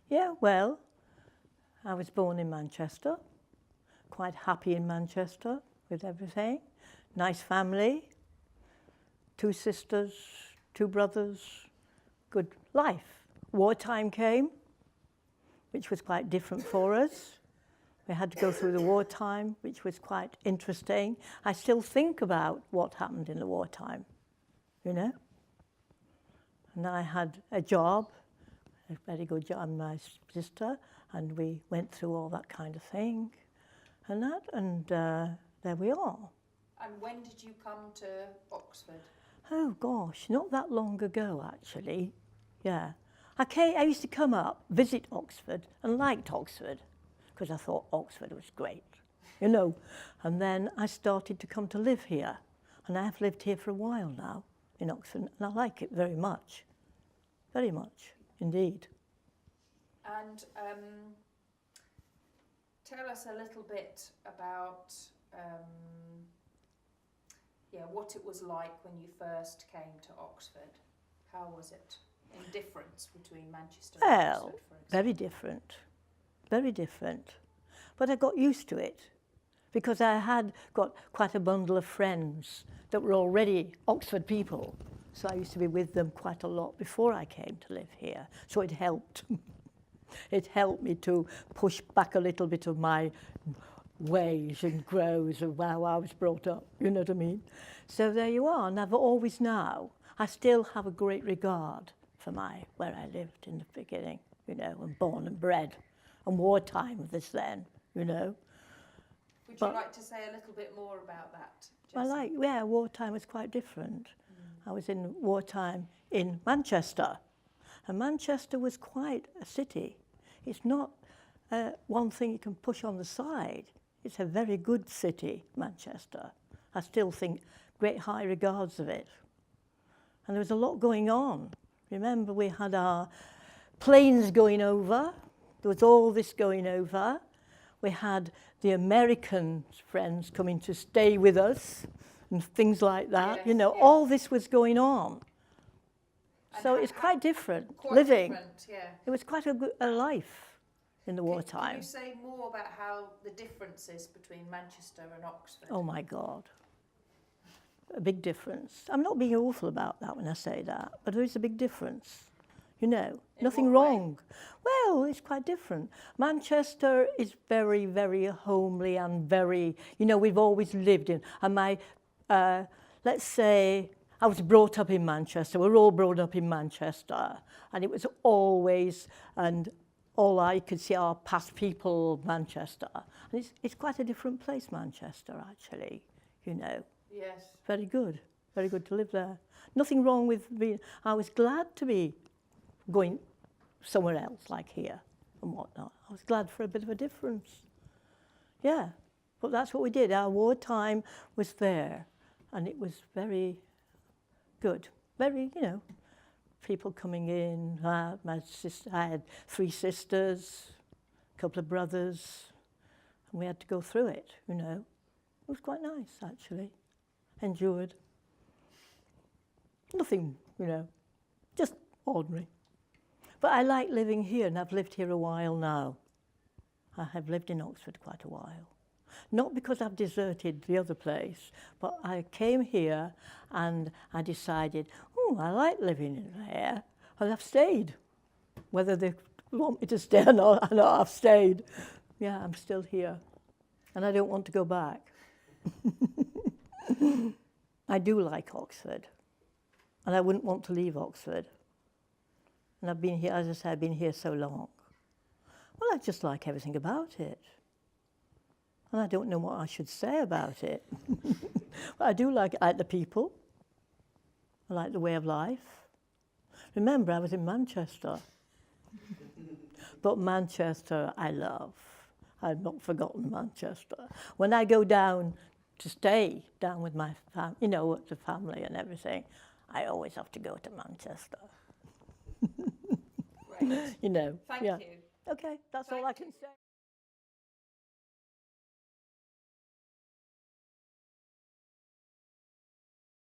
Yeah, well, I was born in Manchester, quite happy in Manchester with everything. Nice family, 2 sisters, 2 brothers, good life. Wartime came, which was quite different for us. We had to go through the wartime, which was quite interesting. I still think about what happened in the wartime, you know. And I had a job, a very good job, and my sister, and we went through all that kind of thing, and there we are. And when did you come to Oxford? Oh gosh, not that long ago actually. Yeah, I used to come up, visit Oxford, and liked Oxford, because I thought Oxford was great, you know. And then I started to come to live here, and I have lived here for a while now in Oxford, and I like it very much indeed. And tell us a little bit about what it was like when you first came to Oxford. How was it in difference between Manchester and Oxford, for example? Very different. But I got used to it because I had got quite a bundle of friends that were already Oxford people. So I used to be with them quite a lot before I came to live here. So it helped. It helped me to push back a little bit of my ways and grows of how I was brought up, you know what I mean? So there you are, and I've always now, I still have a great regard for where I lived in the beginning, you know, and born and bred, and wartime of this then, you know. Would you like to say a little bit more about that, Jess? Wartime was quite different. I was in wartime in Manchester, and Manchester was quite a city. It's not one thing you can push on the side. It's a very good city, Manchester. I still think great high regards of it. And there was a lot going on. Remember, we had our planes going over. There was all this going over. We had the American friends coming to stay with us and things like that. Yes, you know, yes. all this was going on. And So it's quite different living. It was quite a life in the wartime. Can you say more about how the difference is between Manchester and Oxford? Oh my God. A big difference. I'm not being awful about that when I say that, but there is a big difference. You know, nothing wrong. Well, it's quite different. Manchester is very, very homely and very, you know, we've always lived in. And let's say, I was brought up in Manchester. We're all brought up in Manchester. And it was always, and all I could see are past people of Manchester. And it's quite a different place, Manchester, actually, you know. Yes. Very good to live there. Nothing wrong with being, I was glad to be going somewhere else, like here and whatnot. I was glad for a bit of a difference. Yeah, but that's what we did. Our wartime was there, and it was very good. Very, you know, people coming in. My sister, I had 3 sisters, a couple of brothers, and we had to go through it, you know. It was quite nice, actually. Endured. Nothing, you know, just ordinary. But I like living here, and I've lived here a while now. I have lived in Oxford quite a while. Not because I've deserted the other place, but I came here and I decided, I like living in here, and I've stayed. Whether they want me to stay or not, I've stayed. Yeah, I'm still here, and I don't want to go back. I do like Oxford, and I wouldn't want to leave Oxford. And I've been here, as I said, I've been here so long. Well, I just like everything about it. And I don't know what I should say about it. But I do like the people. I like the way of life. Remember, I was in Manchester. But Manchester, I love. I've not forgotten Manchester. When I go down to stay down with my family, you know, with the family and everything, I always have to go to Manchester. Great. You know. Thank you. Okay, that's all I can say.